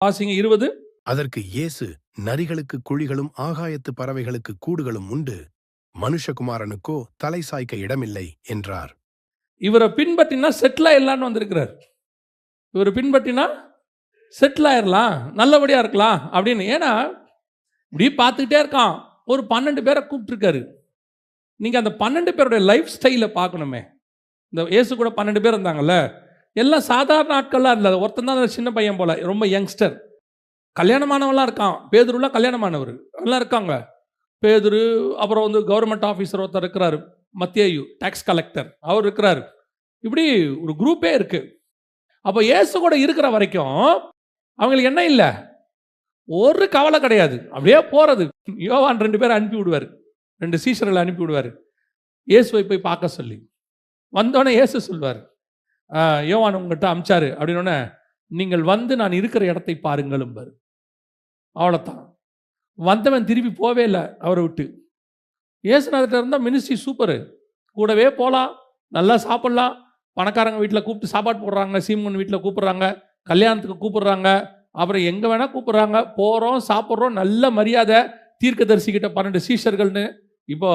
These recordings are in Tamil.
வாசிங்க 20. அதற்கு இயேசு, நரிகளுக்கு குழிகளும் ஆகாயத்து பறவைகளுக்கு கூடுகளும் உண்டு, மனுஷகுமாரனுக்கோ தலை சாய்க்க இடமில்லை என்றார். இவரை பின்பற்றினா செட்டில் ஆயிடலான்னு வந்திருக்கிறார். இவரை பின்பற்றினா செட்டில் ஆயிடலாம், நல்லபடியா இருக்கலாம் அப்படின்னு. ஏன்னா இப்படி பார்த்துக்கிட்டே இருக்கான். ஒரு 12 பேரை கூப்பிட்டுருக்காரு. நீங்க அந்த 12 பேருடைய லைஃப் ஸ்டைலை பார்க்கணுமே. இந்த இயேசு கூட 12 பேர் இருந்தாங்கல்ல, எல்லாம் சாதாரண ஆட்கள்லாம் இல்லை. ஒருத்தன் தான் சின்ன பையன் போல, ரொம்ப யங்ஸ்டர். கல்யாணமானவெல்லாம் இருக்கான். பேதுருலாம் கல்யாணமானவர் எல்லாம் இருக்காங்க. பேதுரு, அப்புறம் வந்து கவர்மெண்ட் ஆஃபீஸர் ஒருத்தர் இருக்கிறாரு, மத்தேயு டாக்ஸ் கலெக்டர், அவர் இருக்கிறாரு. இப்படி ஒரு குரூப்பே இருக்கு. அப்போ இயேசு கூட இருக்கிற வரைக்கும் அவங்களுக்கு என்ன இல்லை, ஒரு கவலை கிடையாது. அப்படியே போறது. யோவான் 2 பேரை அனுப்பி விடுவார், 2 சீஷர்களை அனுப்பி விடுவார் இயேசுவை போய் பார்க்க சொல்லி. வந்தோடனே இயேசு சொல்வார், யோவான் உங்ககிட்ட அமிச்சாரு அப்படின்னோடனே, நீங்கள் வந்து நான் இருக்கிற இடத்தை பாருங்களும் பாரு. அவ்வளோதான். வந்தவன் திருப்பி போவே இல்லை அவரை விட்டு. இயேசுநாதர்கிட்ட இருந்தால் மினிஸ்ட்ரி சூப்பரு, கூடவே போகலாம், நல்லா சாப்பிட்லாம். பணக்காரங்க வீட்டில் கூப்பிட்டு சாப்பாடு போடுறாங்க, சீமன் வீட்டில் கூப்பிட்றாங்க, கல்யாணத்துக்கு கூப்பிட்றாங்க, அப்புறம் எங்கே வேணால் கூப்பிட்றாங்க. போகிறோம், சாப்பிட்றோம், நல்ல மரியாதை. தீர்க்கதரிசிக்கிட்ட 12 சீஷர்கள்னு. இப்போ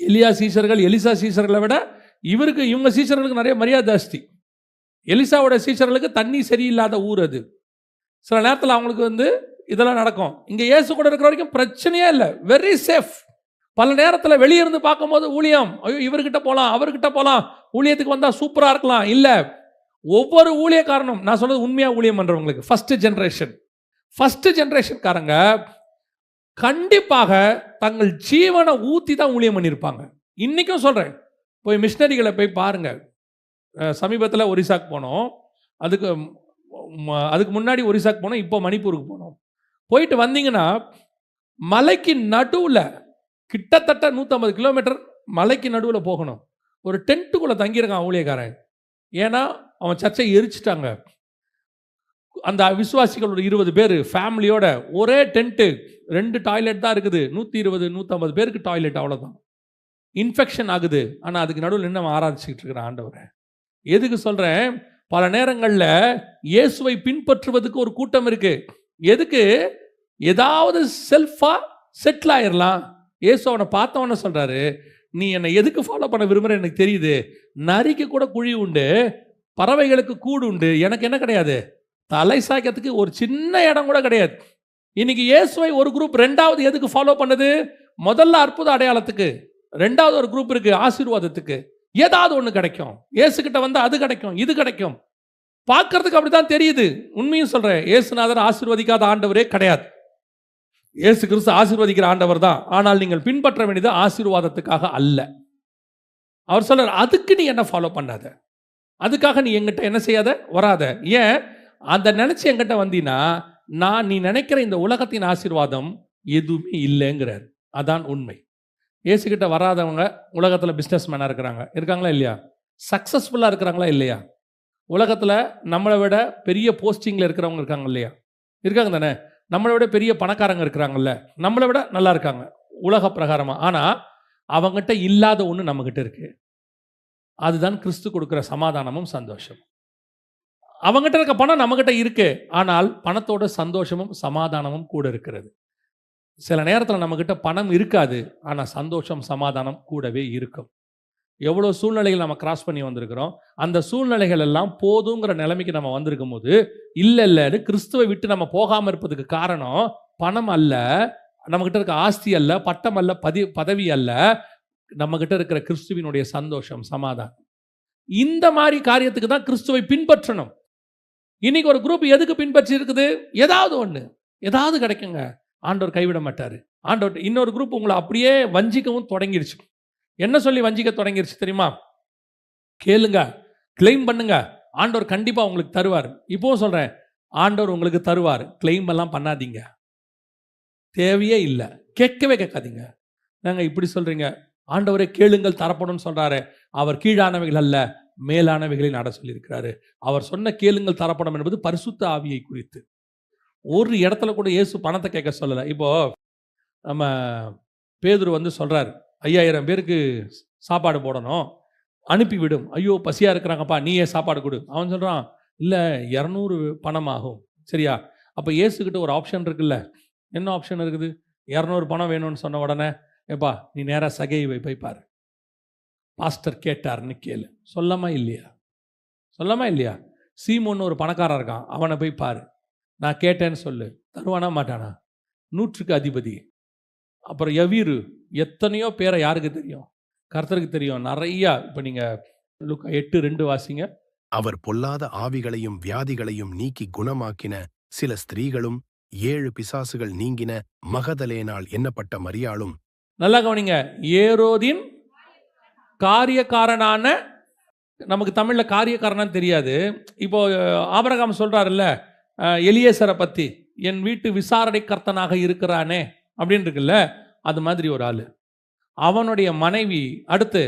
எலியா சீஷர்கள், எலிசா சீஷர்களை விட இவங்க சீஷர்களுக்கு நிறைய மரியாதை ஜாஸ்தி. எலிசாவோட சீஷர்களுக்கு தண்ணி சரியில்லாத ஊர் அது. சில நேரத்தில் அவங்களுக்கு வந்து இதெல்லாம் நடக்கும். இங்கே இயேசு கூட இருக்கிற வரைக்கும் பிரச்சனையே இல்லை, வெரி சேஃப். பல நேரத்தில் வெளியே இருந்து பார்க்கும்போது ஊழியம், ஐயோ இவர்கிட்ட போகலாம், அவர்கிட்ட போகலாம், ஊழியத்துக்கு வந்தால் சூப்பராக இருக்கலாம். இல்லை, ஒவ்வொரு ஊழியக்காரனும், நான் சொல்றது உண்மையாக ஊழியம் பண்ணுறவங்களுக்கு, ஃபர்ஸ்ட் ஜென்ரேஷன்காரங்க கண்டிப்பாக தங்கள் ஜீவனை ஊற்றி தான் ஊழியம் பண்ணியிருப்பாங்க. இன்றைக்கும் சொல்கிறேன், போய் மிஷினரிகளை போய் பாருங்கள். சமீபத்தில் ஒரிசாக்கு போனோம், அதுக்கு முன்னாடி ஒரிசாக்கு போனோம், இப்போ மணிப்பூருக்கு போனோம். போயிட்டு வந்தீங்கன்னா மலைக்கு நடுவில், கிட்டத்தட்ட 150 கிலோமீட்டர் மலைக்கு நடுவில் போகணும். ஒரு டென்ட்டுக்குள்ளே தங்கியிருக்கான் ஊழியக்காரன். ஏன்னா அவன் சர்ச்சை எரிச்சிட்டாங்க. அந்த விசுவாசிகள் ஒரு 20 பேர் ஃபேமிலியோட ஒரே டென்ட்டு, 2 டாய்லெட் தான் இருக்குது. 120 150 பேருக்கு டாய்லெட், அவ்வளோதான். இன்ஃபெக்ஷன் ஆகுது. ஆனால் அதுக்கு நடுவில் நின்று அவன் ஆராய்ச்சிக்கிட்டு இருக்கிறான் ஆண்டவரை. எதுக்கு சொல்கிறேன், பல நேரங்களில் இயேசுவை பின்பற்றுவதுக்கு ஒரு கூட்டம் இருக்கு. எதுக்கு? ஏதாவது செல்ஃபாக செட்டில் ஆயிடலாம். இயேசு அவனை பார்த்தவன சொல்கிறாரு, நீ என்னை எதுக்கு ஃபாலோ பண்ண விரும்புகிற எனக்கு தெரியுது. நரிக்கு கூட குழி உண்டு, பறவைகளுக்கு கூடு உண்டு, எனக்கு என்ன கிடையாது, தலை சாய்க்கிறதுக்கு ஒரு சின்ன இடம் கூட கிடையாது. இன்னைக்கு இயேசுவை ஒரு குரூப் 2வது எதுக்கு ஃபாலோ பண்ணுது? முதல்ல அற்புத அடையாளத்துக்கு, 2வது ஒரு குரூப் இருக்கு ஆசீர்வாதத்துக்கு. ஏதாவது ஒன்று கிடைக்கும், இயேசுகிட்ட வந்து அது கிடைக்கும், இது கிடைக்கும். பார்க்கறதுக்கு அப்படித்தான் தெரியுது. உண்மையும் சொல்கிறேன், இயேசுநாதர் ஆசீர்வதிக்காத ஆண்டவரே கிடையாது. இயேசு கிறிஸ்து ஆசீர்வதிக்கிற ஆண்டவர் தான். ஆனால் நீங்கள் பின்பற்ற வேண்டியது ஆசீர்வாதத்துக்காக அல்ல. அவர் சொல்றார், அதுக்கு நீ என்ன ஃபாலோ பண்ணாத, அதுக்காக நீ எங்கிட்ட என்ன செய்யாத, வராத. ஏன் அந்த நினைச்சு எங்கிட்ட வந்தீங்கன்னா, நீ நினைக்கிற இந்த உலகத்தின் ஆசீர்வாதம் எதுவுமே இல்லைங்கிறார். அதான் உண்மை. இயேசுகிட்ட வராதவங்க உலகத்தில் பிஸ்னஸ் மேனாக இருக்காங்களா இல்லையா? சக்ஸஸ்ஃபுல்லாக இருக்கிறாங்களா இல்லையா? உலகத்தில் நம்மளை விட பெரிய போஸ்டிங்கில் இருக்கிறவங்க இருக்காங்க இல்லையா? இருக்காங்க தானே? நம்மளை விட பெரிய பணக்காரங்க இருக்கிறாங்கல்ல, நம்மளை விட நல்லா இருக்காங்க உலக பிரகாரமாக. ஆனால் அவங்ககிட்ட இல்லாத ஒன்று நம்மகிட்ட இருக்கு. அதுதான் கிறிஸ்து கொடுக்குற சமாதானமும் சந்தோஷம். அவங்ககிட்ட இருக்க பணம் நம்மகிட்ட இருக்கு, ஆனால் பணத்தோட சந்தோஷமும் சமாதானமும் கூட இருக்கிறது. சில நேரத்தில் நம்மக்கிட்ட பணம் இருக்காது, ஆனால் சந்தோஷம் சமாதானம் கூடவே இருக்கும். எவ்வளோ சூழ்நிலைகள் நம்ம கிராஸ் பண்ணி வந்திருக்கிறோம். அந்த சூழ்நிலைகள் எல்லாம் போதுங்கிற நிலைமைக்கு நம்ம வந்திருக்கும் போது, இல்லைன்னு கிறிஸ்துவை விட்டு நம்ம போகாமல் இருப்பதுக்கு காரணம் பணம் அல்ல, நம்மக்கிட்ட இருக்க ஆஸ்தி அல்ல, பட்டம் அல்ல, பதவி அல்ல, நம்மக்கிட்ட இருக்கிற கிறிஸ்துவினுடைய சந்தோஷம் சமாதானம். இந்த மாதிரி காரியத்துக்கு தான் கிறிஸ்துவை பின்பற்றணும். இன்னைக்கு ஒரு குரூப் எதுக்கு பின்பற்றி இருக்குது? ஏதாவது ஒன்று, ஏதாவது கிடைக்குங்க, ஆண்டவர் கைவிட மாட்டார். ஆண்டவர் இன்னொரு குரூப் உங்களை அப்படியே வஞ்சிக்கவும் தொடங்கிடுச்சு. என்ன சொல்லி வஞ்சிக்க தொடங்கிடுச்சு தெரியுமா? கேளுங்க, கிளைம் பண்ணுங்க, ஆண்டவர் கண்டிப்பாக உங்களுக்கு தருவார். இப்போவும் சொல்கிறேன், ஆண்டவர் உங்களுக்கு தருவார். கிளைம் எல்லாம் பண்ணாதீங்க, தேவையே இல்லை, கேட்கவே கேட்காதீங்க. நாங்கள் இப்படி சொல்கிறீங்க, ஆண்டவரே கேளுங்கள் தரப்படும் சொல்கிறாரு. அவர் கீழானவைகள் அல்ல மேலானவைகளை நாட சொல்லியிருக்கிறாரு. அவர் சொன்ன கேளுங்கள் தரப்படும் என்பது பரிசுத்த ஆவியை குறித்து. ஒரு இடத்துல கூட இயேசு பணத்தை கேட்க சொல்லலை. இப்போ நம்ம பேதுரு வந்து சொல்கிறார், 5000 பேருக்கு சாப்பாடு போடணும், அனுப்பிவிடும். ஐயோ பசியாக இருக்கிறாங்கப்பா, நீயே சாப்பாடு கொடு. அவன் சொல்கிறான், இல்லை 200 பணம் ஆகும், சரியா? அப்போ இயேசுகிட்ட ஒரு ஆப்ஷன் இருக்குல்ல. என்ன ஆப்ஷன் இருக்குது? 200 பணம் வேணும்னு சொன்ன உடனே, ஏப்பா நீ நேராக சகைவை போய் பாரு, பாஸ்டர் கேட்டார்னு கேளு. சொல்லாமா இல்லையா? சொல்லாமா இல்லையா? சீமோன்னு ஒரு பணக்காரன் இருக்கான், அவனை போய் பாரு, நான் கேட்டேன்னு சொல்லு. தருவானா மாட்டானா? 100க்கு அதிபதி. அப்புறம் யவீரு, எத்தனையோ பேரை யாருக்கு தெரியும்? கர்த்தருக்கு தெரியும். நிறையா. இப்போ நீங்கள் லூக்கா 8:2 வாசிங்க. அவர் பொல்லாத ஆவிகளையும் வியாதிகளையும் நீக்கி குணமாக்கின சில ஸ்திரீகளும் 7 பிசாசுகள் நீங்கின மகதலேனாள் என்னப்பட்ட மரியாளும். நல்லா கவனிங்க. ஏரோதின் காரியக்காரனான, நமக்கு தமிழ்ல காரியக்காரனான்னு தெரியாது. இப்போ ஆபிரகாம் சொல்றாருல்ல எலியேசரை பத்தி, என் வீட்டு விசாரணை கர்த்தனாக இருக்கிறானே அப்படின்னு இருக்குல்ல, அது மாதிரி ஒரு ஆளு. அவனுடைய மனைவி அடுத்து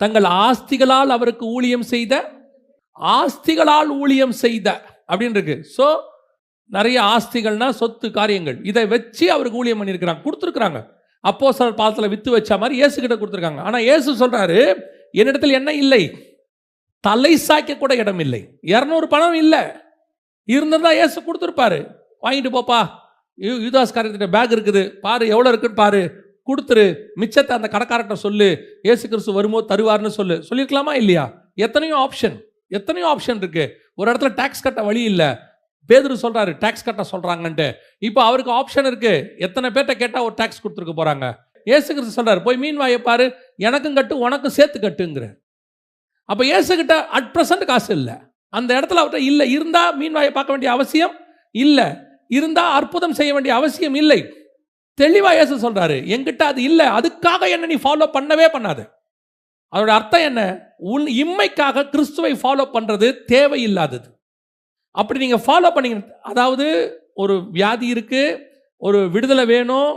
தங்கள் ஆஸ்திகளால் அவருக்கு ஊழியம் செய்த, ஆஸ்திகளால் ஊழியம் செய்த அப்படின்னு இருக்கு. ஸோ நிறைய ஆஸ்திகள்னா சொத்து காரியங்கள், இதை வச்சு அவருக்கு ஊழியம் பண்ணியிருக்கிறாங்க, கொடுத்துருக்குறாங்க. அப்போஸ்தலர் பாதத்தில் வித்து வச்ச மாதிரி இயேசு கிட்ட கொடுத்துருக்காங்க. ஆனால் இயேசு சொல்றாரு, என்னிடத்தில் என்ன இல்லை? தலை சாய்க்க கூட இடம் இல்லை. 200 பணம் இல்லை. இருந்திருந்தா இயேசு கொடுத்துருப்பாரு. வாங்கிட்டு போப்பா, யூதாஸ் காரியத்திட்ட பேக் இருக்குது பாரு, எவ்வளோ இருக்குன்னு பாரு, கொடுத்துரு, மிச்சத்தை அந்த கடைக்காரர்கிட்ட சொல்லு, இயேசு கிறிஸ்து வரும்போது தருவார்னு சொல்லியிருக்கலாமா இல்லையா? எத்தனையோ ஆப்ஷன் இருக்கு. ஒரு இடத்துல டாக்ஸ் கட்ட வழி இல்லை. பேதுரு சொல்றாரு டாக்ஸ் கட்ட சொல்றாங்கன்ட்டு. இப்போ அவருக்கு ஆப்ஷன் இருக்கு. எத்தனை பேர்ட்ட கேட்டா ஒரு டாக்ஸ் கொடுத்துருக்க போறாங்க. இயேசு கிறிஸ்து சொல்றாரு, போய் மீன் வாயை பாரு, எனக்கும் கட்டு உனக்கும் சேர்த்து கட்டுங்கிற. அப்போ இயேசு கிட்ட அட் பிரசன்ட் காசு இல்லை. அந்த இடத்துல அவர்கிட்ட இல்லை. இருந்தா மீன் வாயை பார்க்க வேண்டிய அவசியம் இல்லை. இருந்தா அற்புதம் செய்ய வேண்டிய அவசியம் இல்லை. தெளிவா இயேசு சொல்றாரு, என்கிட்ட அது இல்லை, அதுக்காக என்ன நீ ஃபாலோ பண்ணவே பண்ணாது. அதோட அர்த்தம் என்ன? உன் இம்மைக்காக கிறிஸ்துவை ஃபாலோ பண்றது தேவையில்லாதது. அப்படி நீங்க ஃபாலோ பண்ணீங்க, அதாவது ஒரு வியாதி இருக்கு, ஒரு விடுதலை வேணும்,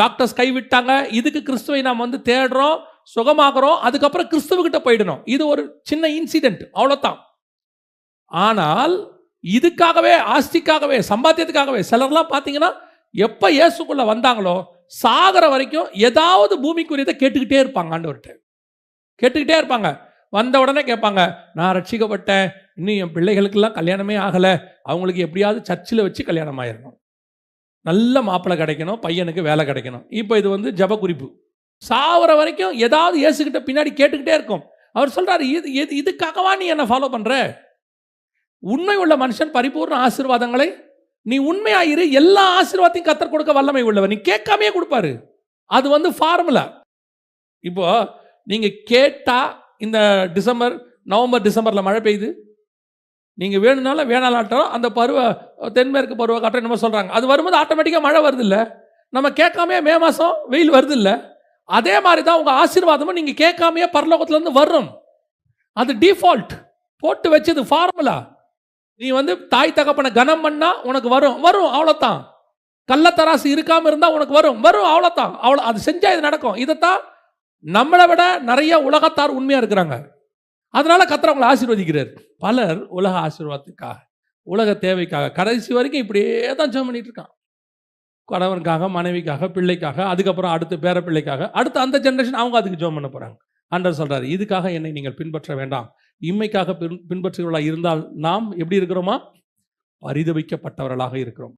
டாக்டர்ஸ் கைவிட்டாங்க, இதுக்கு கிறிஸ்துவை நாம் வந்து தேடுறோம், சுகமாகறோம், அதுக்கப்புறம் கிறிஸ்துவகிட்ட போயிடணும். இது ஒரு சின்ன இன்சிடென்ட், அவ்வளோதான். ஆனால் இதுக்காகவே, ஆஸ்திக்காகவே, சம்பாத்தியத்துக்காகவே சிலர்லாம் பார்த்தீங்கன்னா எப்போ இயேசுக்குள்ள வந்தாங்களோ சாகர வரைக்கும் ஏதாவது பூமிக்குரியதை கேட்டுக்கிட்டே இருப்பாங்க. ஆண்டவர்கிட்ட கேட்டுக்கிட்டே இருப்பாங்க. வந்த உடனே கேட்பாங்க, நான் ரட்சிக்கப்பட்டேன், இன்னும் என் பிள்ளைகளுக்கெல்லாம் கல்யாணமே ஆகலை, அவங்களுக்கு எப்படியாவது சர்ச்சில் வச்சு கல்யாணம் ஆயிடணும், நல்ல மாப்பிள்ளை கிடைக்கணும், பையனுக்கு வேலை கிடைக்கணும். இப்போ இது வந்து ஜப குறிப்பு. சாவர வரைக்கும் ஏதாவது இயேசுகிட்ட பின்னாடி கேட்டுக்கிட்டே இருக்கும். அவர் சொல்றாரு, இதுக்காகவா நீ என்ன ஃபாலோ பண்ற? உண்மை உள்ள மனுஷன் பரிபூர்ண ஆசீர்வாதங்களை, நீ உண்மையாயிரு, எல்லா ஆசீர்வாதத்தையும் கர்த்தர் கொடுக்க வல்லமை உள்ளவர். நீ கேட்காமையே கொடுப்பாரு. அது வந்து ஃபார்முலா. இப்போ நீங்க கேட்டா, இந்த நவம்பர் டிசம்பர்ல மழை பெய்யுது, நீங்க வேணும்னாலும் வேணாலாட்டம் அந்த தென்மேற்கு பருவ காற்று என்ன சொல்றாங்க, அது வரும்போது ஆட்டோமேட்டிக்காக மழை வருது இல்லை? நம்ம கேட்காமையே மே மாதம் வெயில் வருது இல்லை? அதே மாதிரி தான் உங்க ஆசீர்வாதமும் நீங்க கேட்காமையே பரலோகத்திலிருந்து வரும். அது டிஃபால்ட் போட்டு வச்சது, ஃபார்முலா. நீ வந்து தாய் தகப்பனை கனம் பண்ணா உனக்கு வரும், அவ்வளோதான். கள்ளத்தராசு இருக்காம இருந்தா உனக்கு வரும், அவ்வளோதான். அது செஞ்சா இது நடக்கும். இதைத்தான் நம்மளை விட நிறைய உலகத்தார் உண்மையா இருக்கிறாங்க. அதனால கர்த்தர் அவங்களை ஆசீர்வதிக்கிறார். பலர் உலக ஆசீர்வாதத்துக்காக, உலக தேவைக்காக கடைசி வரைக்கும் இப்படியே தான் ஜெபம் பண்ணிட்டு இருக்கான். கணவனுக்காக, மனைவிக்காக, பிள்ளைக்காக, அதுக்கப்புறம் அடுத்த பேர பிள்ளைக்காக, அடுத்த அந்த ஜெனரேஷன் அவங்க அதுக்கு ஜெபம் பண்ண போறாங்க. ஆண்டவர் சொல்றாரு, இதுக்காக என்னை நீங்கள் பின்பற்ற வேண்டாம், இம்மைக்காக பின்பற்றுகிறவர்களாக இருந்தால் நாம் எப்படி இருக்கிறோமா? பரிதபிக்கப்பட்டவர்களாக இருக்கிறோம்.